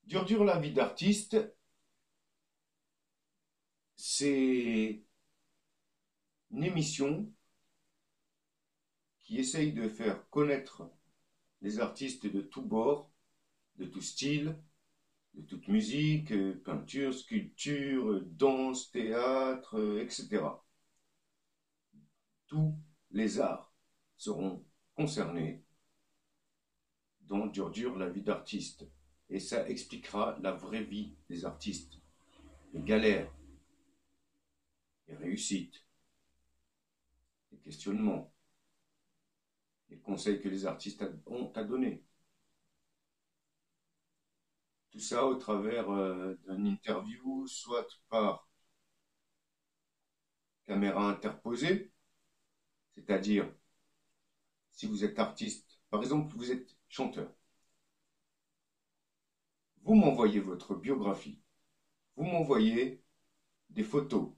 Dur la vie d'artiste, c'est une émission qui essaye de faire connaître les artistes de tous bords, de tout style, de toute musique, peinture, sculpture, danse, théâtre, etc. Tous les arts seront concernés dans Dur la vie d'artiste. Et ça expliquera la vraie vie des artistes, les galères, les réussites, les questionnements, les conseils que les artistes ont à donner. Tout ça au travers d'une interview, soit par caméra interposée, c'est-à-dire si vous êtes artiste, par exemple vous êtes chanteur, vous m'envoyez votre biographie, vous m'envoyez des photos,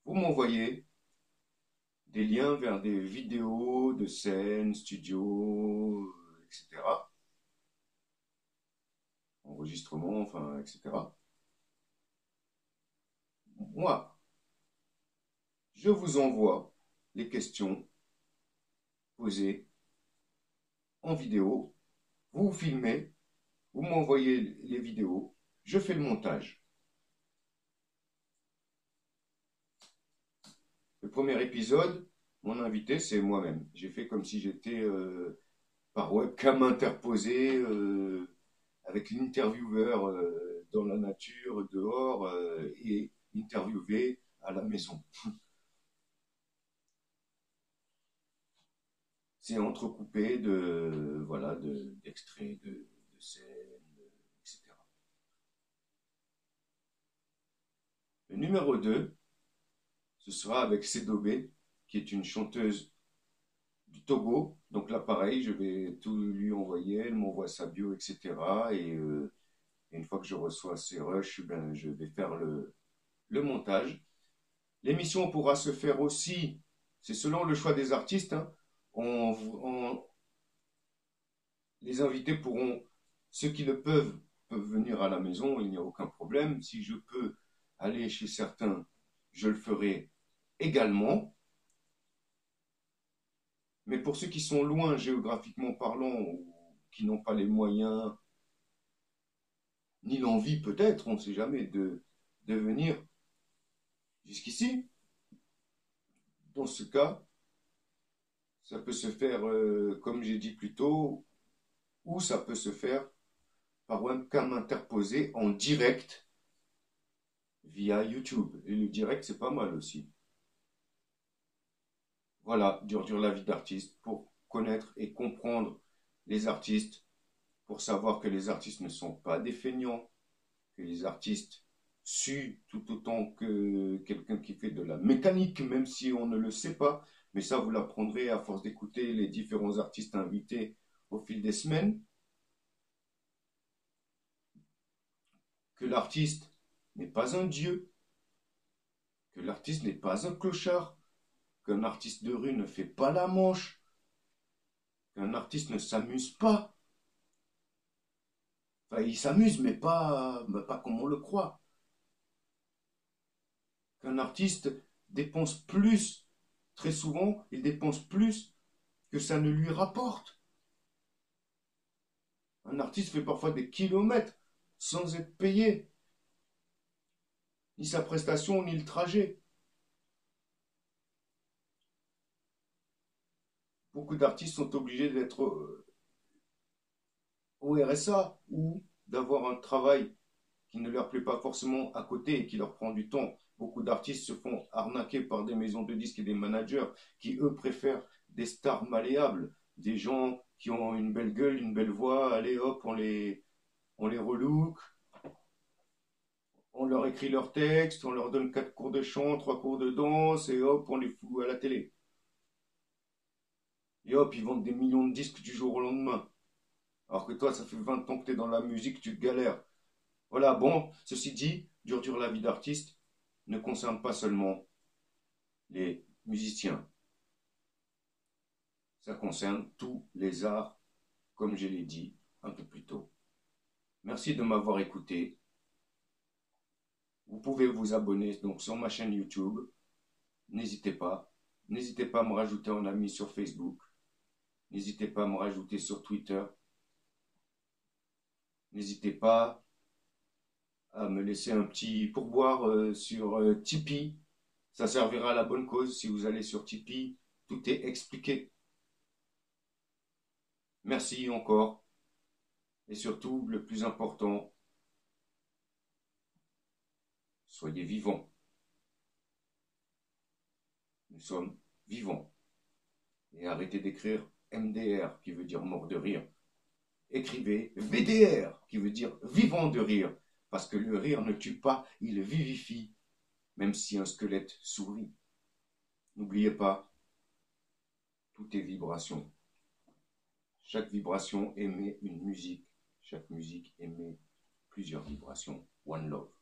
vous m'envoyez des liens vers des vidéos de scènes, studios, etc. Enregistrements, enfin, etc. Moi, je vous envoie les questions posées en vidéo, vous filmez, vous m'envoyez les vidéos, je fais le montage. Le premier épisode, mon invité, c'est moi-même. J'ai fait comme si j'étais par webcam interposée avec l'intervieweur dans la nature, dehors, et interviewé à la maison. C'est entrecoupé de voilà d'extraits de scènes, etc. Le numéro 2, ce sera avec Sedobé, qui est une chanteuse du Togo. Donc là, pareil, je vais tout lui envoyer, elle m'envoie sa bio, etc. Et une fois que je reçois ses rushs, ben, je vais faire le montage. L'émission pourra se faire aussi, c'est selon le choix des artistes, hein, les invités pourront, ceux qui le peuvent venir à la maison, il n'y a aucun problème. Si je peux aller chez certains, je le ferai également. Mais pour ceux qui sont loin géographiquement parlant, ou qui n'ont pas les moyens, ni l'envie peut-être, on ne sait jamais, de venir jusqu'ici, dans ce cas, ça peut se faire, comme j'ai dit plus tôt, ou ça peut se faire par webcam interposée en direct via YouTube. Et le direct, c'est pas mal aussi. Voilà, Dur la vie d'artiste pour connaître et comprendre les artistes, pour savoir que les artistes ne sont pas des feignants, que les artistes suent tout autant que quelqu'un qui fait de la mécanique, même si on ne le sait pas. Mais ça, vous l'apprendrez à force d'écouter les différents artistes invités au fil des semaines. Que l'artiste n'est pas un dieu, que l'artiste n'est pas un clochard, qu'un artiste de rue ne fait pas la manche, qu'un artiste ne s'amuse pas. Enfin, il s'amuse, mais pas comme on le croit. Qu'un artiste dépense plus, très souvent, il dépense plus que ça ne lui rapporte. Un artiste fait parfois des kilomètres sans être payé, ni sa prestation, ni le trajet. Beaucoup d'artistes sont obligés d'être au RSA ou d'avoir un travail qui ne leur plaît pas forcément à côté et qui leur prend du temps. Beaucoup d'artistes se font arnaquer par des maisons de disques et des managers qui, eux, préfèrent des stars malléables, des gens qui ont une belle gueule, une belle voix. Allez, hop, on les relook, on leur écrit leurs textes, on leur donne 4 cours de chant, 3 cours de danse, et hop, on les fout à la télé. Et hop, ils vendent des millions de disques du jour au lendemain. Alors que toi, ça fait 20 ans que tu es dans la musique, tu galères. Voilà, bon, ceci dit, Dur la vie d'artiste ne concerne pas seulement les musiciens. Ça concerne tous les arts, comme je l'ai dit. un peu plus tôt. Merci de m'avoir écouté. Vous pouvez vous abonner donc sur ma chaîne YouTube. N'hésitez pas. N'hésitez pas à me rajouter en ami sur Facebook. N'hésitez pas à me rajouter sur Twitter. N'hésitez pas à me laisser un petit pourboire sur Tipeee. Ça servira à la bonne cause. Si vous allez sur Tipeee, tout est expliqué. Merci encore. Et surtout, le plus important, soyez vivants. Nous sommes vivants. Et arrêtez d'écrire MDR, qui veut dire mort de rire. Écrivez VDR, qui veut dire vivant de rire. Parce que le rire ne tue pas, il vivifie, même si un squelette sourit. N'oubliez pas, tout est vibration. Chaque vibration émet une musique. Chaque musique émet plusieurs vibrations. One love.